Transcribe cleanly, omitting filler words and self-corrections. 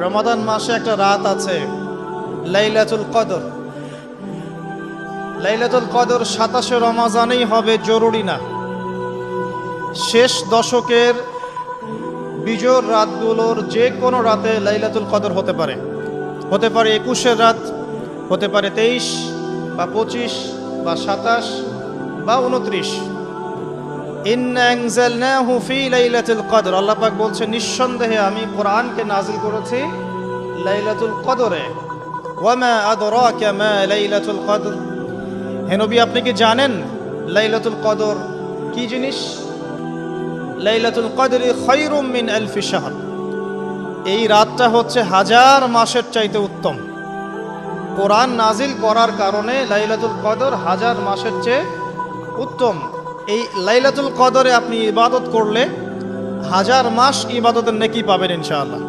রমাদান মাসে একটা রাত আছে লাইলাতুল কদর। লাইলাতুল কদর 27 রমজানেই হবে জরুরি না। শেষ দশকের বিজোড় রাতগুলোর যে কোনো রাতে লাইলাতুল কদর হতে পারে। হতে পারে 21-এর রাত, হতে পারে 23 বা 25 বা 27 বা 29। ইন্না আনজালনাহু ফি লাইলাতুল কদর, আল্লাহ পাক বলছেন নিঃসন্দেহে আমি কোরআনকে নাজিল করেছি লাইলাতুল কদরে। ওয়ামা আদরাকা মা লাইলাতুল কদর, হে নবী আপনি কি জানেন লাইলাতুল কদর কি জিনিস? লাইলাতুল কদরি খায়রুম মিন আলফি শাহর, এই রাতটা হচ্ছে 1000 মাসের চাইতে উত্তম। কোরআন নাজিল করার কারণে লাইলাতুল কদর 1000 মাসের চেয়ে উত্তম। এই লাইলাতুল কদরে আপনি ইবাদত করলে 1000 মাস ইবাদতের নেকি পাবেন ইনশাআল্লাহ।